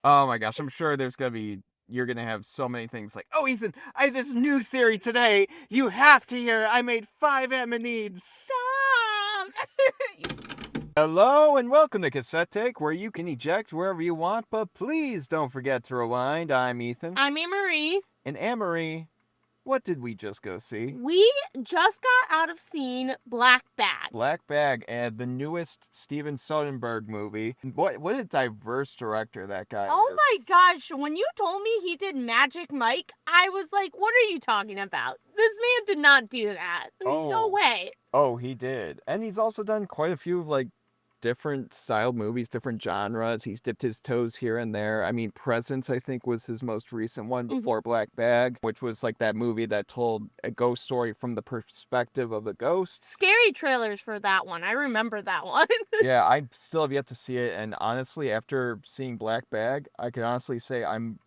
Oh my gosh, I'm sure you're gonna have so many things like, "Oh, Ethan, I have this new theory today. You have to hear it. I made 5 amanides." Stop! Hello and welcome to Cassette Take, where you can eject wherever you want, but please don't forget to rewind. I'm Ethan. I'm Annmarie. And Annmarie, what did we just go see? We just got out of seeing Black Bag. Black Bag, and the newest Steven Soderbergh movie. What a diverse director that guy Oh my is. gosh, when you told me he did Magic Mike, I was like, what are you talking about? This man did not do that. There's no Oh, way. oh, he did. And he's also done quite a few different style movies, different genres. He's dipped his toes here and there. I mean, Presence, I think, was his most recent one before Black Bag, which was like that movie that told a ghost story from the perspective of the ghost. Scary trailers for that one. I remember that one. Yeah, I still have yet to see it. And honestly, after seeing Black Bag, I can honestly say I'm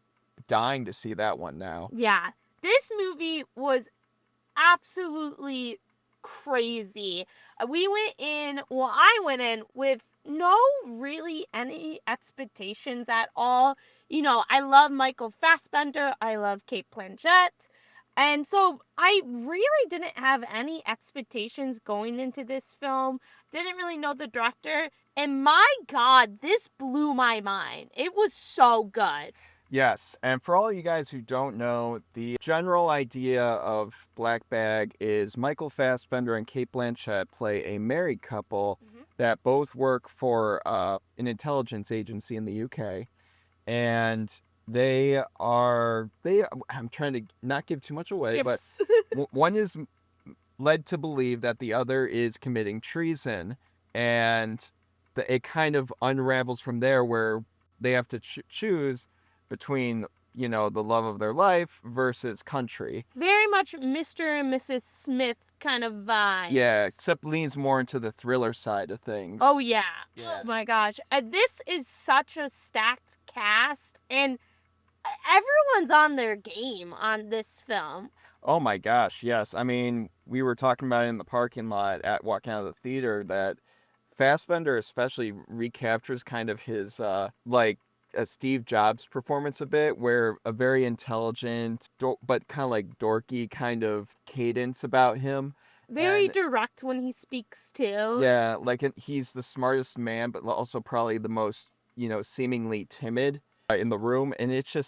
dying to see that one now. Yeah. This movie was absolutely crazy. I went in with no really any expectations at all. You know, I love Michael Fassbender, I love Kate Blanchett. And so I really didn't have any expectations going into this film. Didn't really know the director. And my God, this blew my mind. It was so good. Yes, and for all you guys who don't know, the general idea of Black Bag is Michael Fassbender and Kate Blanchett play a married couple that both work for an intelligence agency in the UK, and I'm trying to not give too much away, but Yes. one is led to believe that the other is committing treason, and it kind of unravels from there where they have to choose between, the love of their life versus country. Very much Mr. and Mrs. Smith kind of vibe. Yeah, except leans more into the thriller side of things. Oh, yeah. Yeah. Oh, my gosh. This is such a stacked cast, and everyone's on their game on this film. Oh my gosh, yes. I mean, we were talking about it in the parking lot at walking out of the theater that Fassbender especially recaptures kind of his like a Steve Jobs performance a bit, where a very intelligent but kind of like dorky kind of cadence about him. Very And direct when he speaks, too. yeah, like he's the smartest man, but also probably the most, seemingly timid in the room. And his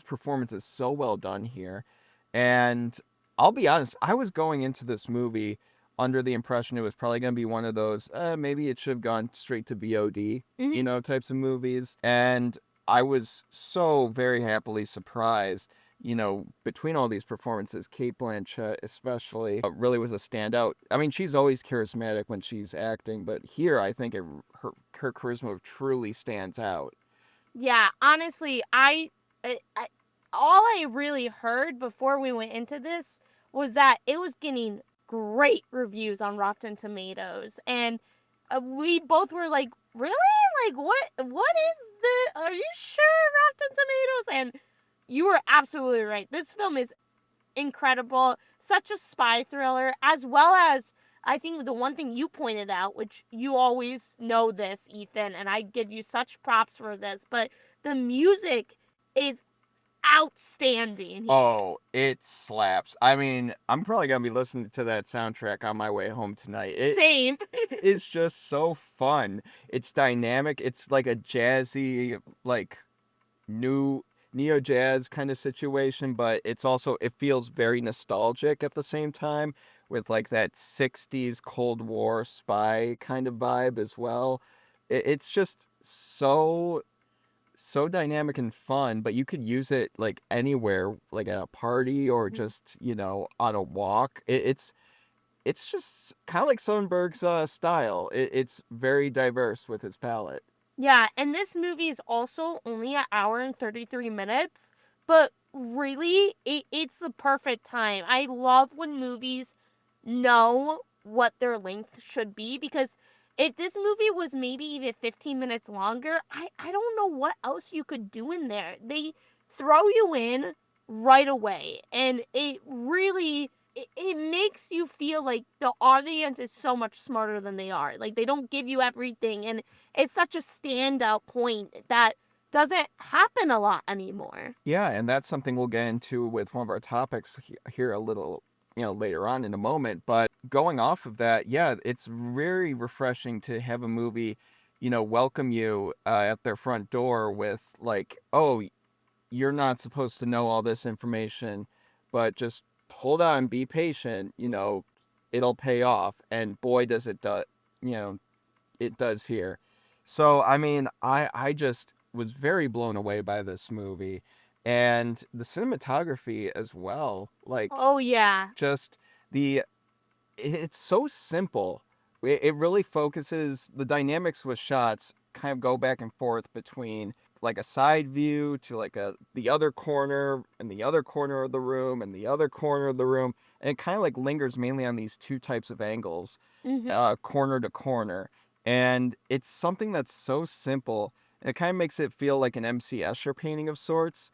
performance is so well done here. And I'll be honest, I was going into this movie under the impression it was probably going to be one of those, maybe it should have gone straight to VOD, types of movies. And I was so very happily surprised. Between all these performances, Kate Blanchett especially really was a standout. I mean, she's always charismatic when she's acting, but here I think her charisma truly stands out. Yeah, honestly, all I really heard before we went into this was that it was getting great reviews on Rotten Tomatoes, and we both were like, really? Like, what is the, are you sure, Rotten Tomatoes? And you were absolutely right. This film is incredible, such a spy thriller, as well as, I think the one thing you pointed out, which you always know this, Ethan, and I give you such props for this, but the music is outstanding. Oh, it slaps. I mean, I'm probably gonna be listening to that soundtrack on my way home tonight. Same. It's just so fun. It's dynamic. It's like a jazzy, like new neo jazz kind of situation, but it feels very nostalgic at the same time with like that 60s Cold War spy kind of vibe as well. It's just so dynamic and fun, but you could use it like anywhere, like at a party or just, on a walk. It's just kind of like Soderbergh's style. It's very diverse with his palette. Yeah, and this movie is also only an hour and 33 minutes, but really, it's the perfect time. I love when movies know what their length should be, because if this movie was maybe even 15 minutes longer, I don't know what else you could do in there. They throw you in right away, and it really it makes you feel like the audience is so much smarter than they are. Like, they don't give you everything, and it's such a standout point that doesn't happen a lot anymore. Yeah, and that's something we'll get into with one of our topics here a little, later on in a moment. But going off of that, yeah, it's very refreshing to have a movie, welcome you at their front door with like, oh, you're not supposed to know all this information, but just hold on, be patient, it'll pay off. And boy, does it you know, it does here. So, I mean, I just was very blown away by this movie and the cinematography as well. Like, Oh, yeah. just the it's so simple. It really focuses the dynamics with shots kind of go back and forth between like a side view to like the other corner and the other corner of the room and the other corner of the room, and it kind of like lingers mainly on these two types of angles, Hmm. corner to corner, and it's something that's so simple. And it kind of makes it feel like an MC Escher painting of sorts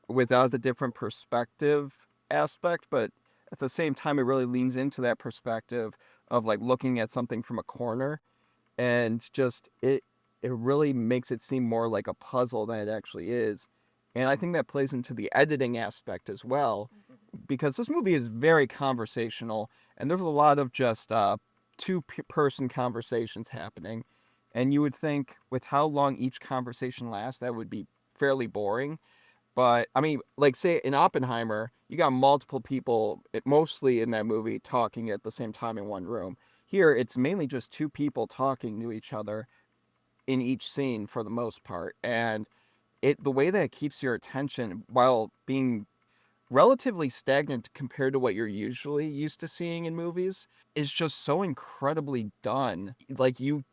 without the different perspective aspect, but at the same time, it really leans into that perspective of like looking at something from a corner, and just it really makes it seem more like a puzzle than it actually is. And I think that plays into the editing aspect as well, because this movie is very conversational, and there's a lot of just two-person conversations happening. And you would think with how long each conversation lasts, that would be fairly boring. But I mean, like say in Oppenheimer, you got multiple people, mostly in that movie, talking at the same time in one room. Here, it's mainly just two people talking to each other in each scene for the most part, and the way that it keeps your attention while being relatively stagnant compared to what you're usually used to seeing in movies is just so incredibly done. Like you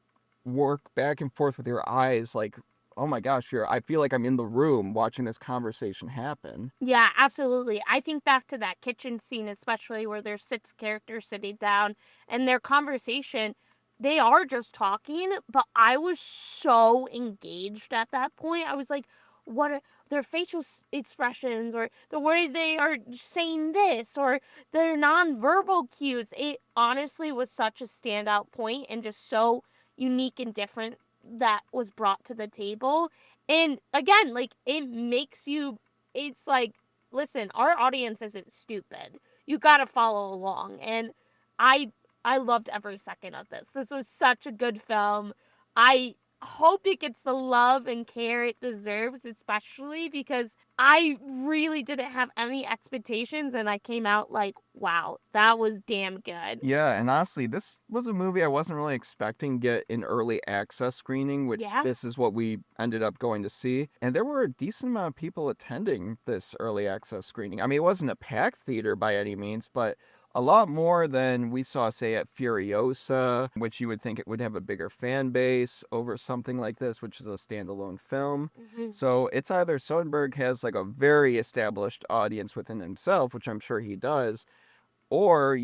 work back and forth with your eyes, like, oh my gosh, I feel like I'm in the room watching this conversation happen. Yeah, absolutely. I think back to that kitchen scene, especially where there's 6 characters sitting down and their conversation, they are just talking, but I was so engaged at that point. I was like, what are their facial expressions, or the way they are saying this, or their nonverbal cues? It honestly was such a standout point and just so unique and different that was brought to the table. And again, like, it makes you, it's like, listen, our audience isn't stupid. You got to follow along. And I I loved every second of this. This was such a good film. I hope it gets the love and care it deserves, especially because I really didn't have any expectations and I came out like, wow, that was damn good. Yeah, and honestly, this was a movie I wasn't really expecting to get an early access screening, which Yeah. this is what we ended up going to see. And there were a decent amount of people attending this early access screening. I mean, it wasn't a packed theater by any means, but a lot more than we saw, say, at Furiosa, which you would think it would have a bigger fan base over something like this, which is a standalone film. Hmm. So it's either Soderbergh has like a very established audience within himself, which I'm sure he does, or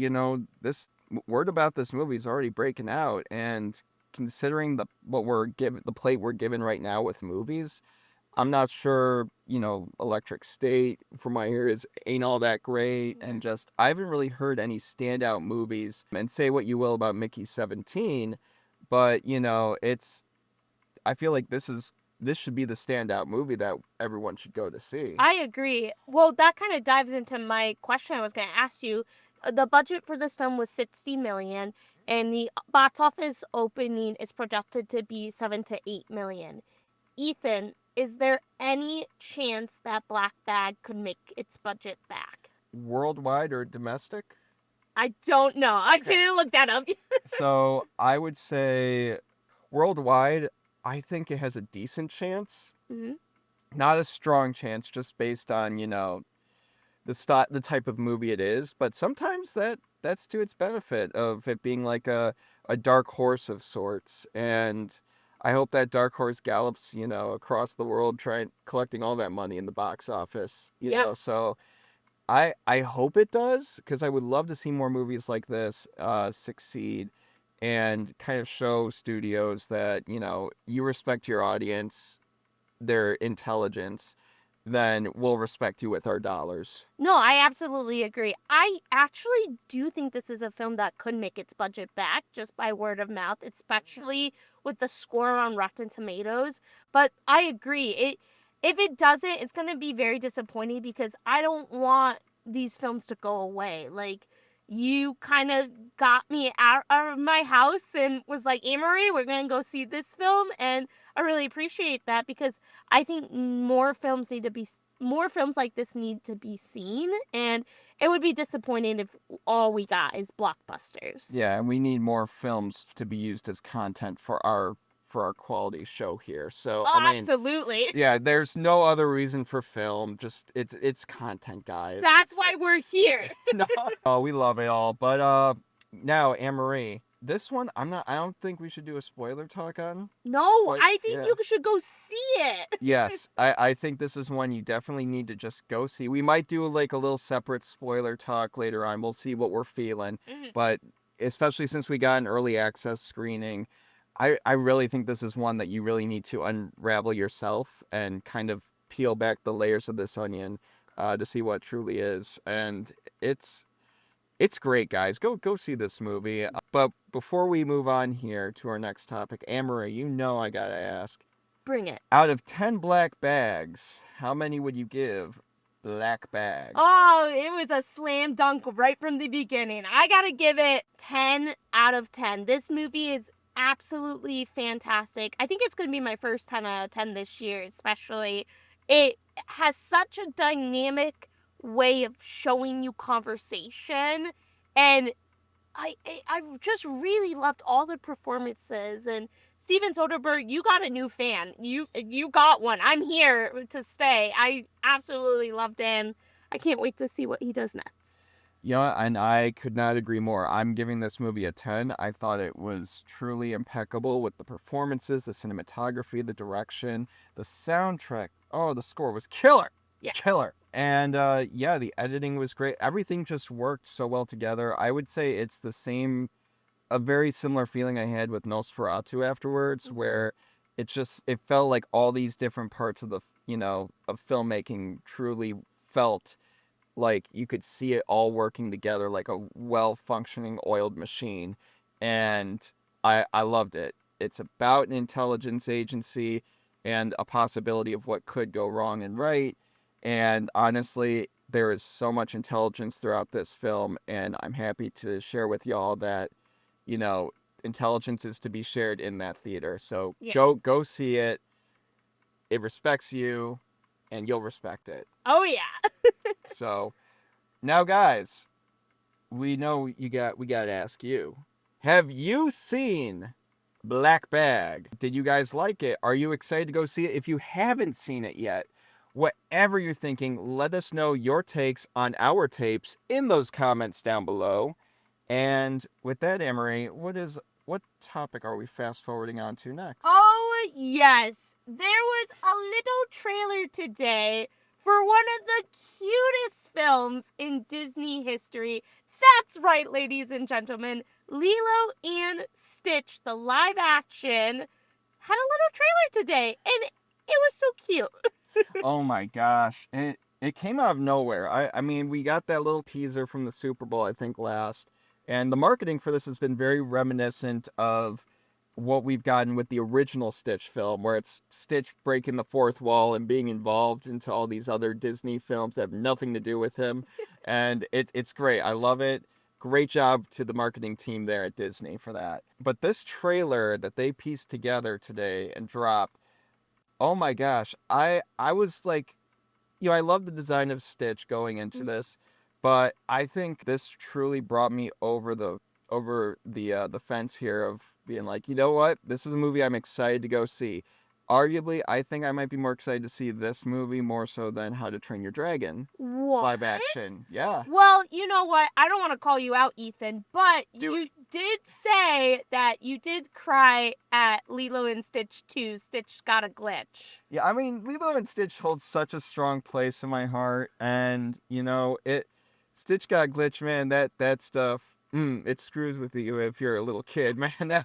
this word about this movie is already breaking out, and considering what we're given, the plate we're given right now with movies, I'm not sure, Electric State from my ears ain't all that great, and just I haven't really heard any standout movies. And say what you will about Mickey 17, but it's I feel like this should be the standout movie that everyone should go to see. I agree. Well, that kind of dives into my question I was going to ask you. The budget for this film was 60 million and the box office opening is projected to be 7 to 8 million. Ethan, is there any chance that Black Bag could make its budget back? Worldwide or domestic? I don't know. I Okay. didn't look that up. So I would say worldwide, I think it has a decent chance. Hmm. Not a strong chance, just based on the type of movie it is. But sometimes that's to its benefit of it being like a dark horse of sorts. And I hope that dark horse gallops across the world, trying collecting all that money in the box office. Yep. So I hope it does, because I would love to see more movies like this succeed and kind of show studios that you respect your audience, their intelligence, then we'll respect you with our dollars. No, I absolutely agree. I actually do think this is a film that could make its budget back just by word of mouth, especially with the score on Rotten Tomatoes. But I agree. If it doesn't, it's going to be very disappointing because I don't want these films to go away. Like, you kind of got me out of my house and was like, Annmarie, we're going to go see this film. And I really appreciate that because I think more films like this need to be seen, and it would be disappointing if all we got is blockbusters. Yeah, and we need more films to be used as content for our quality show here. So I mean, absolutely. yeah, there's no other reason for film. Just it's content, guys. That's why we're here. No, oh, we love it all. But now Annmarie, this one I don't think we should do a spoiler talk on. No, But, I think yeah. you should go see it. Yes, I think this is one you definitely need to just go see. We might do like a little separate spoiler talk later on. We'll see what we're feeling. But especially since we got an early access screening, I really think this is one that you really need to unravel yourself and kind of peel back the layers of this onion to see what it truly is. And it's great, guys. Go see this movie. But before we move on here to our next topic, Annmarie, you know I gotta ask. Bring it. Out of 10 black bags, how many would you give black bag? Oh, it was a slam dunk right from the beginning. I gotta give it 10 out of 10. This movie is absolutely fantastic. I think it's gonna be my first 10 out of 10 this year, especially. It has such a dynamic way of showing you conversation, and I just really loved all the performances. And Steven Soderbergh, you got a new fan. You got one. I'm here to stay. I absolutely loved him. I can't wait to see what he does next. Yeah, and I could not agree more. I'm giving this movie a 10. I thought it was truly impeccable with the performances, the cinematography, the direction, the soundtrack. Oh, the score was killer. Yeah. Killer. And yeah, the editing was great. Everything just worked so well together. I would say it's a very similar feeling I had with Nosferatu afterwards, where it felt like all these different parts of of filmmaking truly felt like you could see it all working together like a well-functioning oiled machine. And I loved it. It's about an intelligence agency and a possibility of what could go wrong and right. And honestly, there is so much intelligence throughout this film, and I'm happy to share with y'all that, intelligence is to be shared in that theater. So go see it. It respects you, and you'll respect it. Oh yeah. So, now guys, we know we got to ask you. Have you seen Black Bag? Did you guys like it? Are you excited to go see it? If you haven't seen it yet, whatever you're thinking, let us know your takes on our tapes in those comments down below. And with that, Annmarie, what topic are we fast forwarding on to next? Oh, yes. There was a little trailer today for one of the cutest films in Disney history. That's right, ladies and gentlemen. Lilo and Stitch, the live action, had a little trailer today, and it was so cute. Oh my gosh. It came out of nowhere. I mean, we got that little teaser from the Super Bowl, I think, last. And the marketing for this has been very reminiscent of what we've gotten with the original Stitch film, where it's Stitch breaking the fourth wall and being involved into all these other Disney films that have nothing to do with him. And it's great. I love it. Great job to the marketing team there at Disney for that. But this trailer that they pieced together today and dropped, oh my gosh, I was like, I love the design of Stitch going into this, but I think this truly brought me over the fence here of being like, you know what? This is a movie I'm excited to go see. Arguably, I think I might be more excited to see this movie more so than How to Train Your Dragon. What? Live action. Yeah. Well, you know what? I don't want to call you out, Ethan, but you did say that you did cry at Lilo and Stitch 2, Stitch Got a Glitch. Yeah, I mean, Lilo and Stitch holds such a strong place in my heart, and, Stitch Got a Glitch, man, that stuff, it screws with you if you're a little kid, man.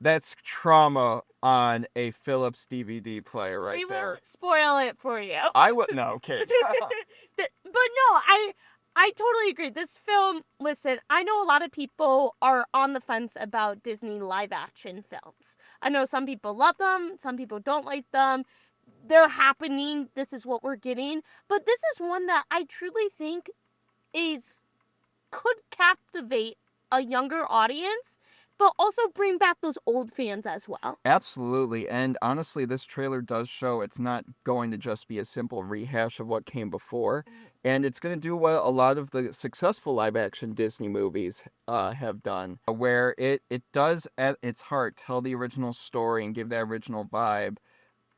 That's trauma on a Philips DVD player right We there. will spoil it for you. I would no, okay. But no, I totally agree. This film, listen, I know a lot of people are on the fence about Disney live action films. I know some people love them, some people don't like them. They're happening. This is what we're getting. But this is one that I truly think could captivate a younger audience, but also bring back those old fans as well. Absolutely. And honestly, this trailer does show it's not going to just be a simple rehash of what came before. And it's going to do what a lot of the successful live action Disney movies have done, where it does at its heart tell the original story and give that original vibe,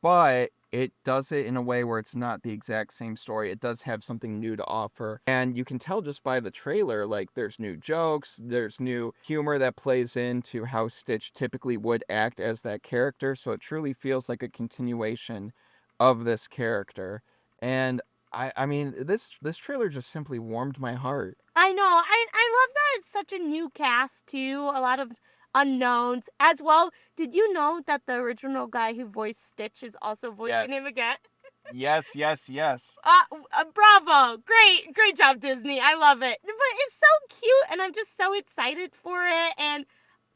but it does it in a way where it's not the exact same story. It does have something new to offer. And you can tell just by the trailer, like, there's new jokes, there's new humor that plays into how Stitch typically would act as that character. So it truly feels like a continuation of this character. And I mean, this trailer just simply warmed my heart. I know. I love that it's such a new cast, too. A lot of unknowns as well. Did you know that the original guy who voiced Stitch is also voicing him again? Yes. Bravo. Great job, Disney. I love it. But it's so cute, and I'm just so excited for it. And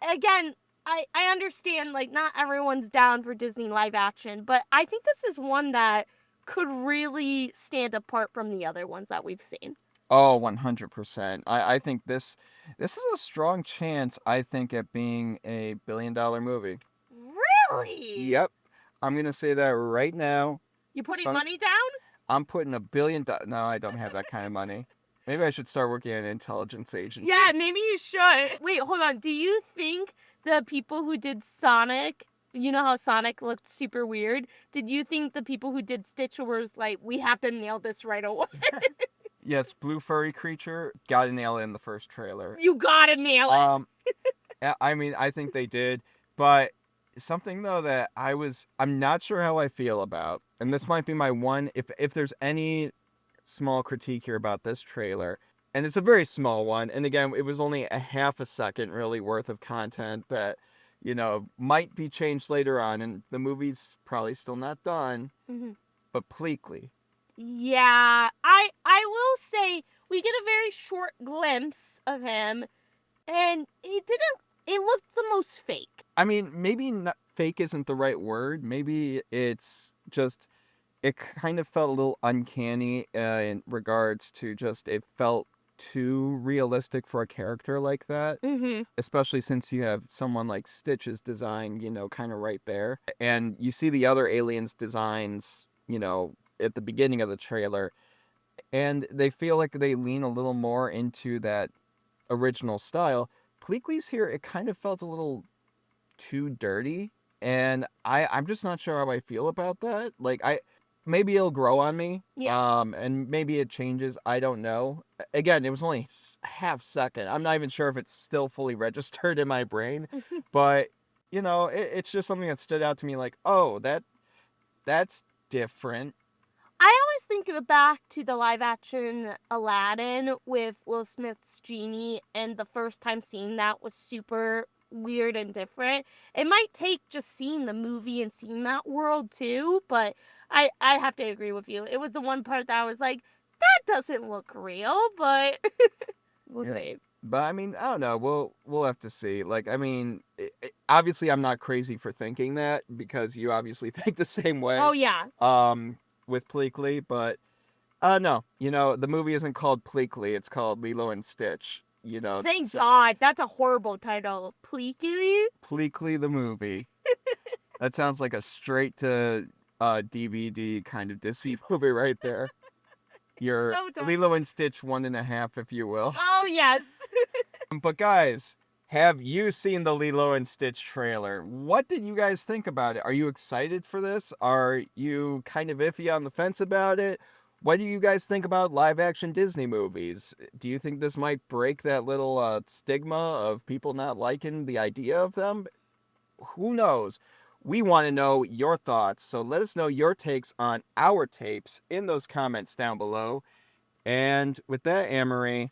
again, I understand, like, not everyone's down for Disney live action, but I think this is one that could really stand apart from the other ones that we've seen. Oh, 100%. I think this is a strong chance, I think, at being a billion-dollar movie. Really? Yep. I'm going to say that right now. You putting money down? I'm putting $1 billion. No, I don't have that kind of money. Maybe I should start working at an intelligence agency. Yeah, maybe you should. Wait, hold on. Do you think the people who did Sonic, you know how Sonic looked super weird? Did you think the people who did Stitch was like, we have to nail this right away? Yes, blue furry creature, gotta nail it in the first trailer. You gotta nail it. I mean, I think they did, but something though that I'm not sure how I feel about, and this might be my one, if there's any small critique here about this trailer, and it's a very small one, and again, it was only a half a second really worth of content that, you know, might be changed later on, and the movie's probably still not done, but Pleakley. Yeah, I will say we get a very short glimpse of him, and it looked the most fake. I mean, maybe not, fake isn't the right word. Maybe it's just, it kind of felt a little uncanny in regards to just, it felt too realistic for a character like that. Especially since you have someone like Stitch's design, you know, kind of right there. And you see the other aliens' designs, you know, at the beginning of the trailer, and they feel like they lean a little more into that original style. Pleakley's here, it kind of felt a little too dirty, and I'm just not sure how I feel about that. Like, maybe it'll grow on me, and maybe it changes, I don't know. Again, it was only half second. I'm not even sure if it's still fully registered in my brain, but, you know, it's just something that stood out to me like, oh, that's different. I always think back to the live-action Aladdin with Will Smith's genie, and the first time seeing that was super weird and different. It might take just seeing the movie and seeing that world too, but I have to agree with you. It was the one part that I was like, that doesn't look real, but we'll see. But I mean, I don't know. We'll have to see. Like, I mean, obviously, I'm not crazy for thinking that because you obviously think the same way. Oh yeah. With Pleakley, but no, you know, the movie isn't called Pleakley, it's called Lilo and Stitch, you know. Thank God, that's a horrible title. Pleakley? Pleakley the movie. That sounds like a straight to DVD kind of Disney movie right there. Your so Lilo and Stitch 1.5, if you will. Oh yes. But guys, have you seen the Lilo and Stitch trailer? What did you guys think about it? Are you excited for this? Are you kind of iffy on the fence about it? What do you guys think about live-action Disney movies? Do you think this might break that little stigma of people not liking the idea of them? Who knows? We want to know your thoughts, so let us know your takes on our tapes in those comments down below. And with that, Annmarie,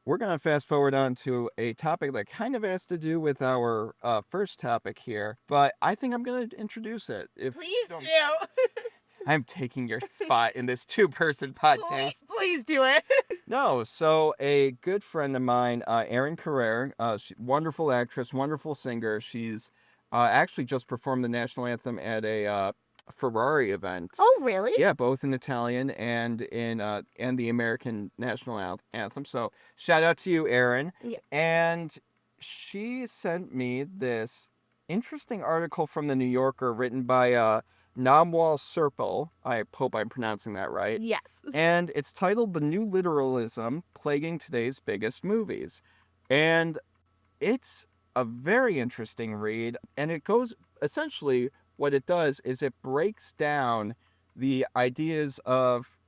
we're going to fast forward on to a topic that kind of has to do with our first topic here, but I think I'm going to introduce it. Please do. I'm taking your spot in this two-person podcast. Please do it. No, so a good friend of mine, Erin Carrere, wonderful actress, wonderful singer. She's actually just performed the national anthem at a Ferrari event. Oh, really? Yeah, both in Italian and in and the American national anthem. So shout out to you, Erin. Yeah. And she sent me this interesting article from the New Yorker written by Namwal Serpil. I hope I'm pronouncing that right. Yes. And it's titled "The New Literalism Plaguing Today's Biggest Movies," and it's a very interesting read. And it goes essentially, what it does is it breaks down the ideas of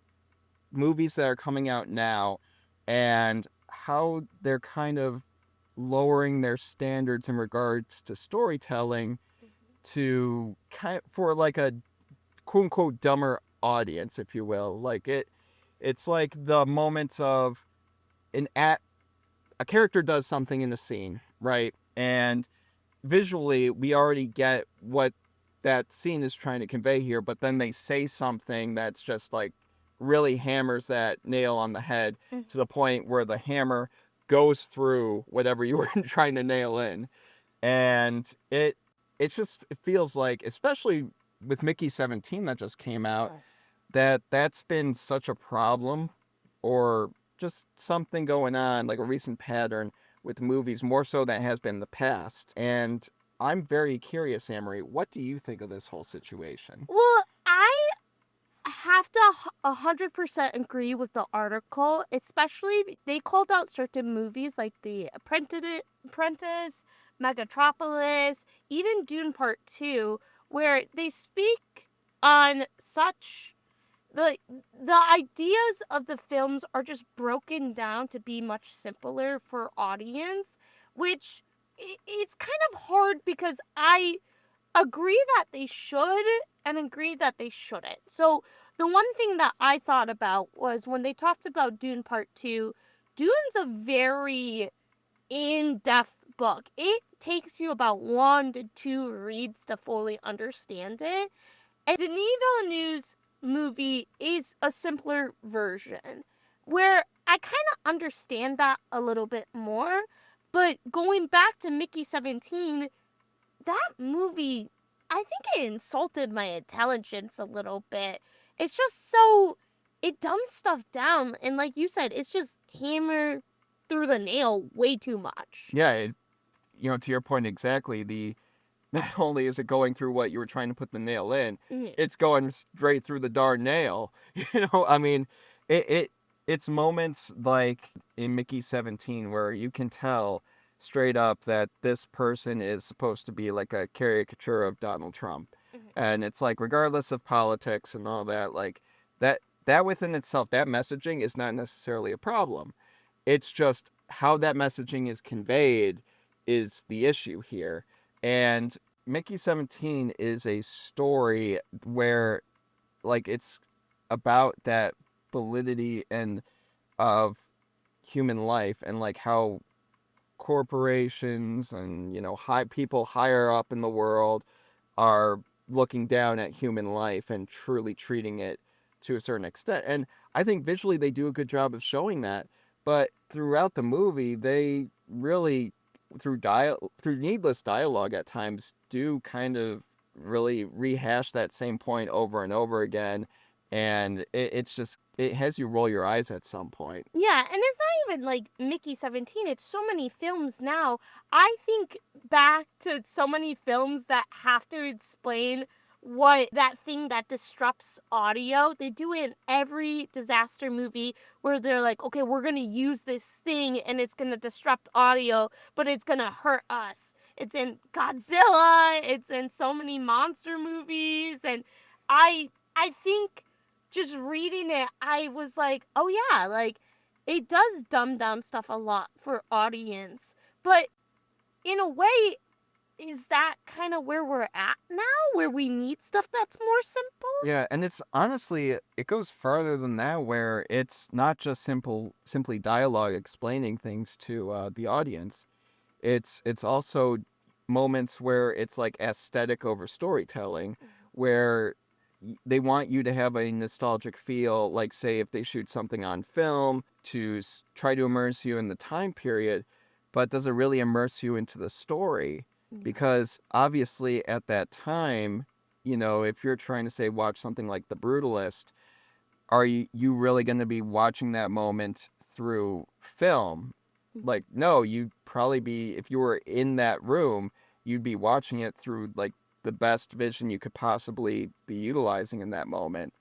movies that are coming out now and how they're kind of lowering their standards in regards to storytelling to for like a quote unquote dumber audience, if you will. Like it's like the moments of a character does something in a scene, right? And visually we already get what that scene is trying to convey here, but then they say something that's just like really hammers that nail on the head to the point where the hammer goes through whatever you were trying to nail in. And it feels like, especially with Mickey 17 that just came out, that's been such a problem, or just something going on, like a recent pattern with movies, more so than has been in the past. And I'm very curious, Annmarie, what do you think of this whole situation? Well, I have to 100% agree with the article, especially they called out certain movies like The Apprentice, Megatropolis, even Dune Part 2, where they speak on such the ideas of the films are just broken down to be much simpler for audience, which it's kind of hard because I agree that they should and agree that they shouldn't. So the one thing that I thought about was when they talked about Dune Part 2, Dune's a very in-depth book. It takes you about 1 to 2 reads to fully understand it. And Denis Villeneuve's movie is a simpler version, where I kind of understand that a little bit more. But going back to Mickey 17, that movie, I think it insulted my intelligence a little bit. It's just so, it dumbs stuff down. And like you said, it's just hammer through the nail way too much. Yeah, to your point exactly, not only is it going through what you were trying to put the nail in, it's going straight through the darn nail. I mean, it's moments like in Mickey 17 where you can tell straight up that this person is supposed to be like a caricature of Donald Trump. And it's like, regardless of politics and all that, like that within itself, that messaging is not necessarily a problem. It's just how that messaging is conveyed is the issue here. And Mickey 17 is a story where, like, it's about that validity and of human life, and like how corporations and high people higher up in the world are looking down at human life and truly treating it to a certain extent. And I think visually they do a good job of showing that, but throughout the movie they really, through needless dialogue at times, do kind of really rehash that same point over and over again, and it has you roll your eyes at some point. Yeah, and it's not even like Mickey 17, it's so many films now. I think back to so many films that have to explain what that thing that disrupts audio. They do it in every disaster movie where they're like, okay, we're going to use this thing and it's going to disrupt audio, but it's going to hurt us. It's in Godzilla, it's in so many monster movies, and I think just reading it, I was like, oh yeah, like, it does dumb down stuff a lot for audience. But in a way, is that kind of where we're at now, where we need stuff that's more simple? Yeah, and it's honestly, it goes farther than that, where it's not just simply dialogue explaining things to the audience. It's also moments where it's like aesthetic over storytelling, where they want you to have a nostalgic feel, like say if they shoot something on film to try to immerse you in the time period, but does it really immerse you into the story? Because obviously at that time, if you're trying to say watch something like The Brutalist, are you really going to be watching that moment through film? Like, no, you'd probably be, if you were in that room, you'd be watching it through like the best vision you could possibly be utilizing in that moment.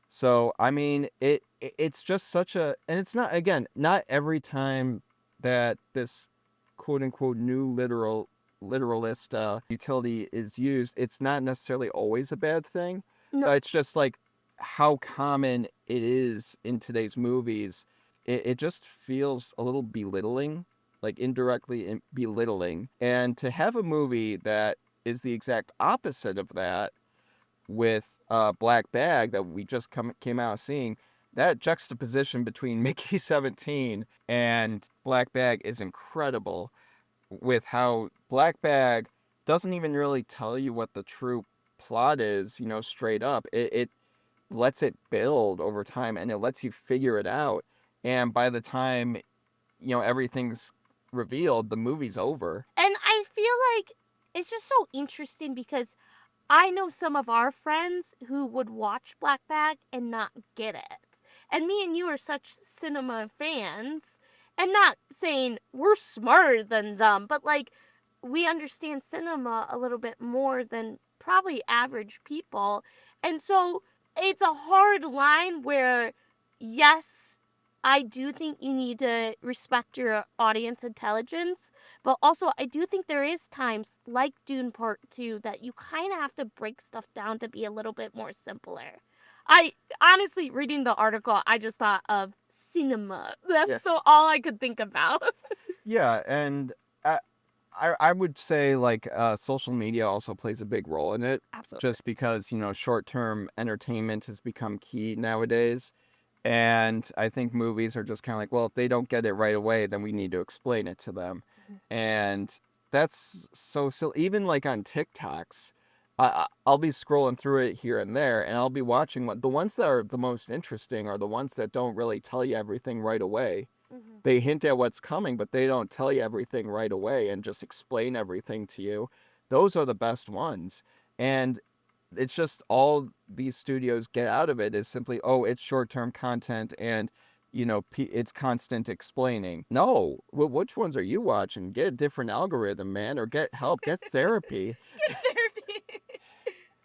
So, I mean, it's just such a, and it's not, again, not every time that this quote unquote new literalist utility is used, it's not necessarily always a bad thing. No. But it's just like how common it is in today's movies. It just feels a little belittling, like indirectly belittling. And to have a movie that is the exact opposite of that with Black Bag that we just came out seeing, that juxtaposition between Mickey 17 and Black Bag is incredible, with how Black Bag doesn't even really tell you what the true plot is, straight up. It lets it build over time and it lets you figure it out. And by the time, everything's revealed, the movie's over. And I feel like it's just so interesting because I know some of our friends who would watch Black Bag and not get it. And me and you are such cinema fans, and not saying we're smarter than them, but like we understand cinema a little bit more than probably average people. And so it's a hard line where, yes, I do think you need to respect your audience intelligence, but also I do think there is times like Dune Part 2 that you kind of have to break stuff down to be a little bit more simpler. I honestly, reading the article, I just thought of cinema. That's all I could think about. Yeah, and I would say like social media also plays a big role in it. Absolutely. Just because, short-term entertainment has become key nowadays. And I think movies are just kind of like, well, if they don't get it right away, then we need to explain it to them. And that's so silly. Even like on TikToks, I'll be scrolling through it here and there, and I'll be watching the ones that are the most interesting are the ones that don't really tell you everything right away. They hint at what's coming, but they don't tell you everything right away and just explain everything to you. Those are the best ones. And it's just all these studios get out of it is simply, oh, it's short-term content and, it's constant explaining. No, which ones are you watching? Get a different algorithm, man, or get help, get therapy. Get therapy.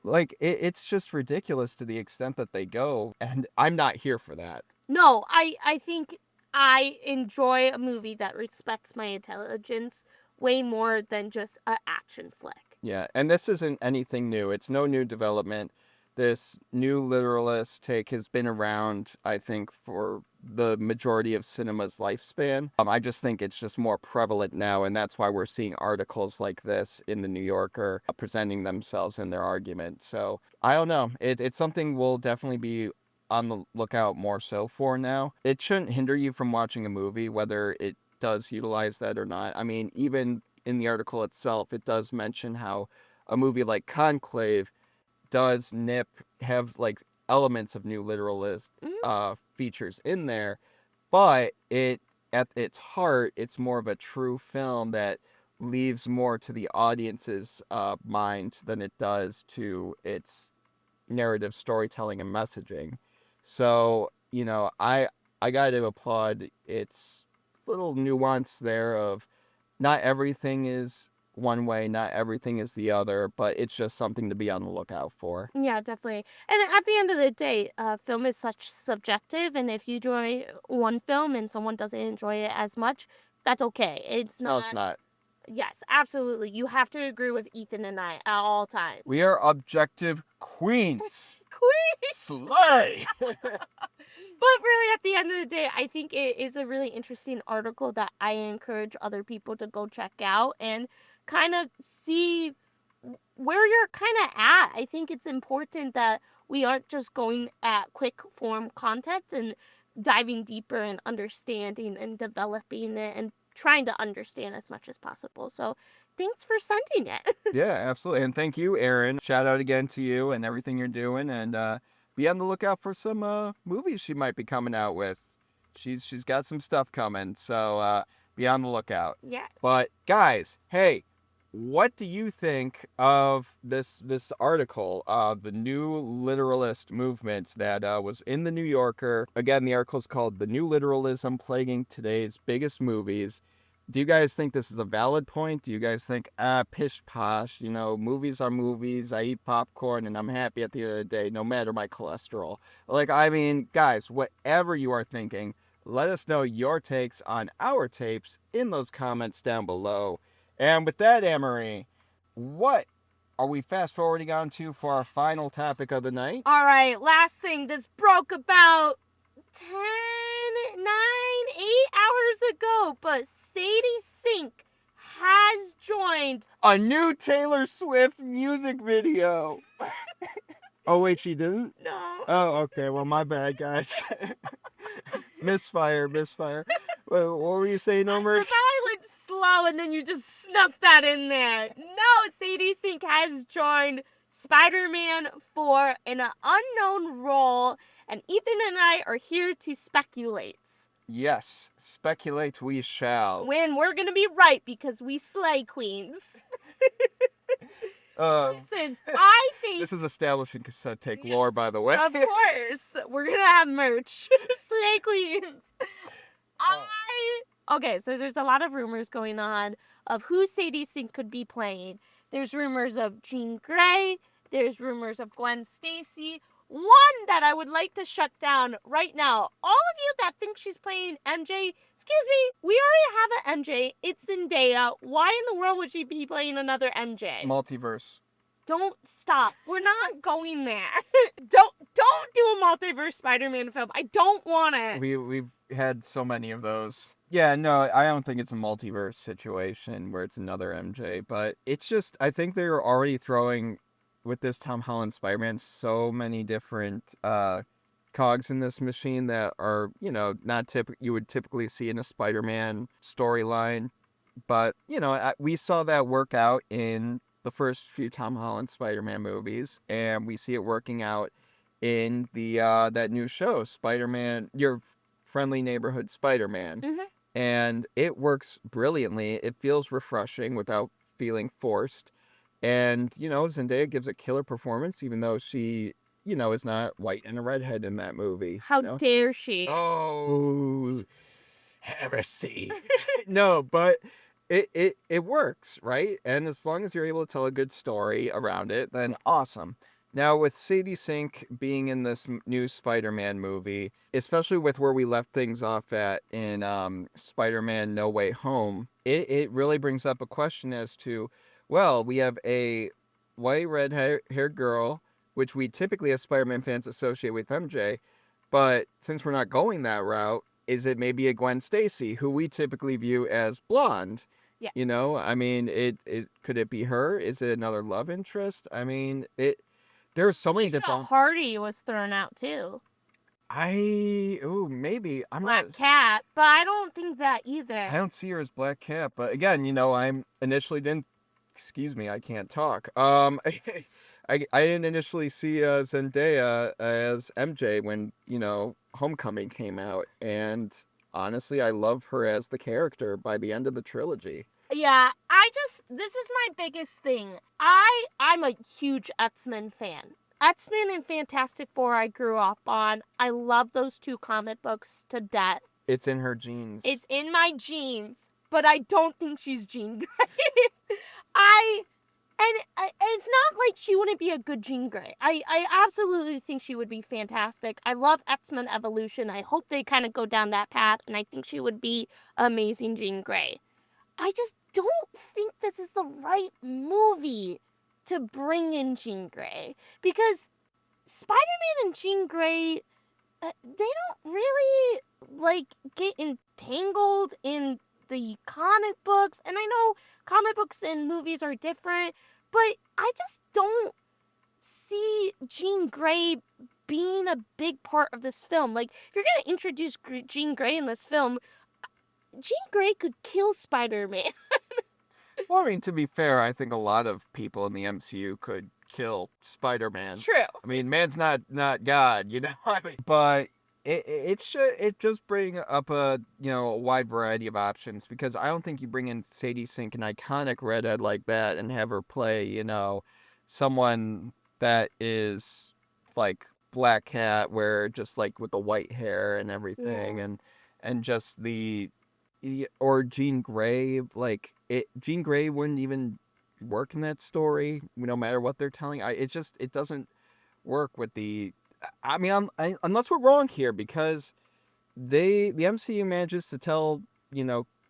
Like, it's just ridiculous to the extent that they go, and I'm not here for that. No, I think I enjoy a movie that respects my intelligence way more than just an action flick. Yeah, and this isn't anything new. It's no new development. This new literalist take has been around, I think, for the majority of cinema's lifespan. I just think it's just more prevalent now, and that's why we're seeing articles like this in the New Yorker presenting themselves in their argument. So, I don't know. It's something we'll definitely be on the lookout more so for now. It shouldn't hinder you from watching a movie, whether it does utilize that or not. I mean, even in the article itself, it does mention how a movie like Conclave does have like elements of new literalist features in there, but at its heart, it's more of a true film that leaves more to the audience's mind than it does to its narrative storytelling and messaging. So, I got to applaud its little nuance there of not everything is one way, not everything is the other, but it's just something to be on the lookout for. Yeah, definitely. And at the end of the day, film is such subjective, and if you enjoy one film and someone doesn't enjoy it as much, that's okay. It's not. No, it's not. Yes, absolutely. You have to agree with Ethan and I at all times. We are objective queens. Queens! Slay! But really, at the end of the day, I think it is a really interesting article that I encourage other people to go check out. And kind of see where you're kind of at. I think it's important that we aren't just going at quick form content and diving deeper and understanding and developing it and trying to understand as much as possible. So thanks for sending it. Yeah, absolutely. And thank you, Aaron. Shout out again to you and everything you're doing. And be on the lookout for some movies she might be coming out with. She's got some stuff coming, so be on the lookout. Yes. But guys, hey, what do you think of this article of the new literalist movement that was in the New Yorker? Again, the article is called "The New Literalism Plaguing Today's Biggest Movies." Do you guys think this is a valid point? Do you guys think, pish posh, movies are movies, I eat popcorn, and I'm happy at the end of the day, no matter my cholesterol? Like, I mean, guys, whatever you are thinking, let us know your takes on our tapes in those comments down below. And with that, Annmarie, what are we fast forwarding on to for our final topic of the night? All right, last thing. This broke about 9, 8 hours ago, but Sadie Sink has joined a new Taylor Swift music video. Oh, wait, she didn't? No. Oh, okay. Well, my bad, guys. Misfire. What were you saying, Omer? I thought I went slow and then you just snuck that in there. No, Sadie Sink has joined Spider-Man for an unknown role, and Ethan and I are here to speculate. Yes, speculate we shall. When we're gonna be right because we slay queens. Listen, I think this is establishing cassette tape lore, by the way. Of course, we're gonna have merch. Slay queens. Okay, so there's a lot of rumors going on of who Sadie Sink could be playing. There's rumors of Jean Grey. There's rumors of Gwen Stacy. One that I would like to shut down right now. All of you that think she's playing MJ, excuse me, we already have an MJ. It's Zendaya. Why in the world would she be playing another MJ? Multiverse. Don't stop. We're not going there. Don't do a multiverse Spider-Man film. I don't want it. We've had so many of those. Yeah, no, I don't think it's a multiverse situation where it's another MJ, but it's just, I think they were already throwing, with this Tom Holland Spider-Man, so many different cogs in this machine that are, not you would typically see in a Spider-Man storyline. But, we saw that work out in the first few Tom Holland Spider-Man movies, and we see it working out in the that new show, Spider-Man, Your Friendly Neighborhood Spider-Man. Mm-hmm. And it works brilliantly. It feels refreshing without feeling forced. And, Zendaya gives a killer performance, even though she, is not white and a redhead in that movie. How dare she? Oh, heresy. No, but it works, right? And as long as you're able to tell a good story around it, then awesome. Now, with Sadie Sink being in this new Spider-Man movie, especially with where we left things off at in Spider-Man No Way Home, it really brings up a question as to, well, we have a white, red-haired girl, which we typically as Spider-Man fans associate with MJ, but since we're not going that route, is it maybe a Gwen Stacy, who we typically view as blonde? Yeah. I mean, could it be her? Is it another love interest? I mean, there are so many different. Hardy was thrown out too. Maybe. I'm Black not. Cat, but I don't think that either. I don't see her as Black Cat, but again, I'm initially didn't. Excuse me, I can't talk. I didn't initially see Zendaya as MJ when Homecoming came out, and honestly, I love her as the character by the end of the trilogy. Yeah, this is my biggest thing. I'm a huge X-Men fan. X-Men and Fantastic Four I grew up on. I love those two comic books to death. It's in her genes. It's in my genes, but I don't think she's Jean Grey. It's not like she wouldn't be a good Jean Grey. I absolutely think she would be fantastic. I love X-Men Evolution. I hope they kind of go down that path, and I think she would be amazing Jean Grey. I just don't think this is the right movie to bring in Jean Grey, because Spider-Man and Jean Grey, they don't really get entangled in the comic books, and I know comic books and movies are different, but I just don't see Jean Grey being a big part of this film. Like, if you're going to introduce Jean Grey in this film, Jean Grey could kill Spider-Man. Well, I mean, to be fair, I think a lot of people in the MCU could kill Spider-Man. True. I mean, man's not God, you know. I mean, but it just bring up a a wide variety of options, because I don't think you bring in Sadie Sink, an iconic redhead like that, and have her play someone that is like Black Cat, where just like with the white hair and everything, Yeah. and just or Jean Grey, Jean Grey wouldn't even work in that story, no matter what they're telling. It doesn't work with the. I mean, unless we're wrong here, because the MCU manages to tell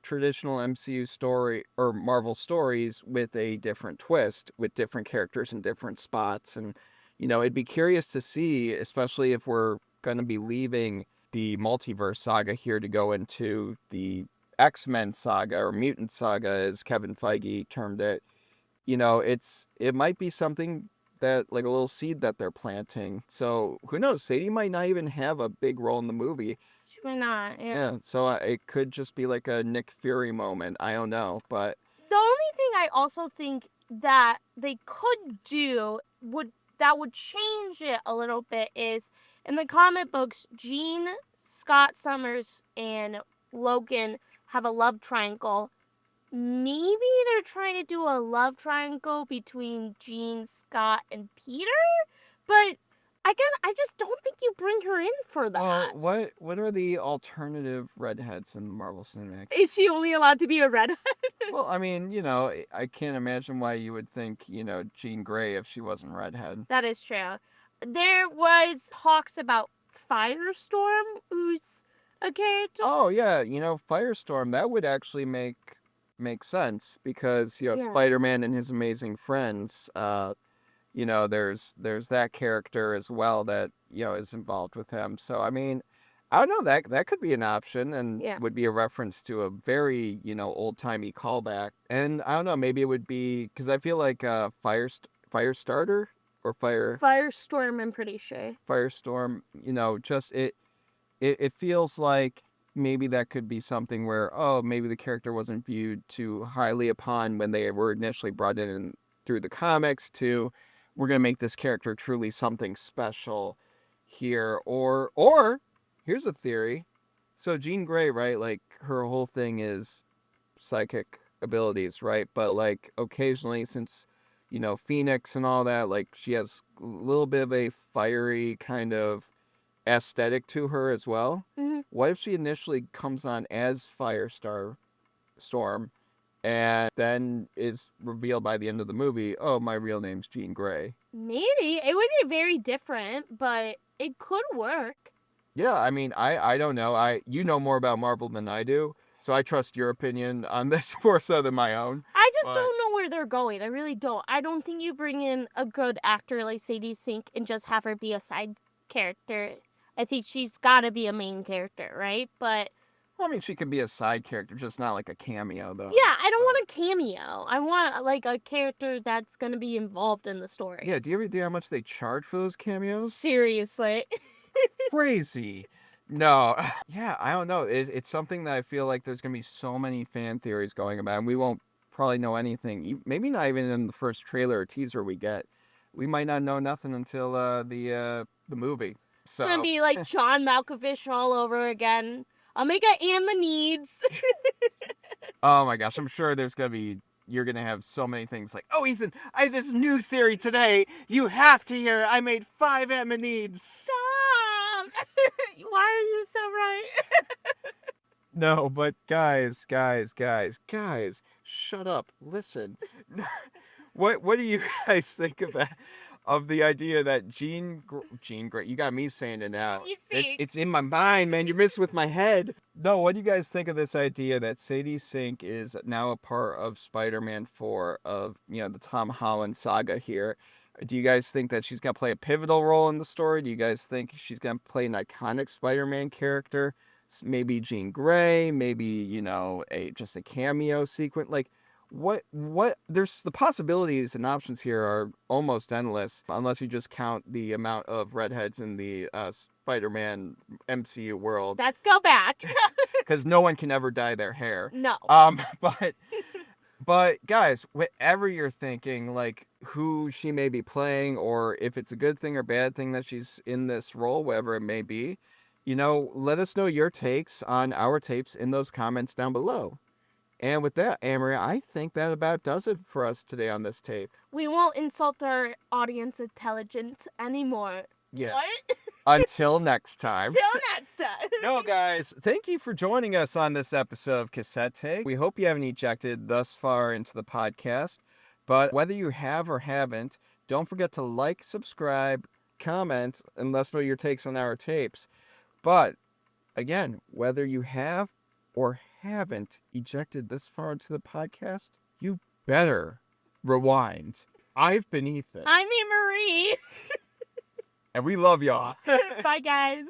traditional MCU story or Marvel stories with a different twist, with different characters in different spots, and it'd be curious to see, especially if we're going to be leaving the multiverse saga here to go into the X-Men saga, or mutant saga as Kevin Feige termed it. It might be something that, like, a little seed that they're planting. So who knows? Sadie might not even have a big role in the movie. She might not. Yeah. So it could just be like a Nick Fury moment. I don't know, but the only thing I also think that they could do that would change it a little bit is, in the comic books, Jean, Scott Summers, and Logan have a love triangle. Maybe they're trying to do a love triangle between Jean, Scott, and Peter, but again, I just don't think you bring her in for that. What are the alternative redheads in the Marvel Cinematic? Is she only allowed to be a redhead? Well, I mean, I can't imagine why you would think, Jean Grey if she wasn't redhead. That is true. There was talks about Firestorm, who's a character. Oh yeah, Firestorm, that would actually make sense, because Spider-Man and his amazing friends, there's that character as well that is involved with him. So I mean, I don't know, that could be an option, and would be a reference to a very old-timey callback. And I don't know, maybe it would be, because I feel like Firestarter or Firestorm, I'm pretty sure. Firestorm, just it feels like maybe that could be something where, maybe the character wasn't viewed too highly upon when they were initially brought in through the comics, to we're going to make this character truly something special here. Or here's a theory. So Jean Grey, right? Like, her whole thing is psychic abilities, right? But like, occasionally, since Phoenix and all that, like, she has a little bit of a fiery kind of aesthetic to her as well. Mm-hmm. What if she initially comes on as Storm, and then is revealed by the end of the movie, oh, my real name's Jean Grey? Maybe. It would be very different, but it could work. Yeah, I mean, I don't know. You know more about Marvel than I do, so I trust your opinion on this more so than my own. I just don't know where they're going. I really don't. I don't think you bring in a good actor like Sadie Sink and just have her be a side character. I think she's got to be a main character, right? But well, I mean, she could be a side character, just not like a cameo, though. Yeah, I don't want a cameo. I want like a character that's going to be involved in the story. Yeah, do you ever do how much they charge for those cameos? Seriously. Crazy. No. Yeah, I don't know. It's something that I feel like there's going to be so many fan theories going about, and we won't probably know anything. Maybe not even in the first trailer or teaser we get. We might not know nothing until the movie. So. It's going to be like John Malkovich all over again. I'll make an Anma Needs. Oh my gosh, I'm sure you're going to have so many things like, oh, Ethan, I have this new theory today. You have to hear it. I made 5 Anma Needs. Stop! Why are you so right? No, but guys, shut up. Listen. What do you guys think of the idea that Jean Grey, you got me saying it now. You see. It's in my mind, man. You're messing with my head. No, what do you guys think of this idea that Sadie Sink is now a part of Spider-Man 4 of, the Tom Holland saga here? Do you guys think that she's going to play a pivotal role in the story? Do you guys think she's going to play an iconic Spider-Man character? maybe Jean Grey, maybe, you know, just a cameo sequence. Like, what there's the possibilities and options here are almost endless, unless you just count the amount of redheads in the Spider-Man MCU world. Let's go back. Because no one can ever dye their hair. No. But guys, whatever you're thinking, like who she may be playing, or if it's a good thing or bad thing that she's in this role, whatever it may be, you know, let us know your takes on our tapes in those comments down below. And with that, Annmarie, I think that about does it for us today on this tape. We won't insult our audience intelligence anymore. Yes. What? Until next time. Till next time. No, guys, thank you for joining us on this episode of Cassette Take. We hope you haven't ejected thus far into the podcast. But whether you have or haven't, don't forget to like, subscribe, comment, and let us know your takes on our tapes. But, again, whether you have or haven't ejected this far into the podcast, you better rewind. I've been Ethan. I'm Annmarie. And we love y'all. Bye, guys.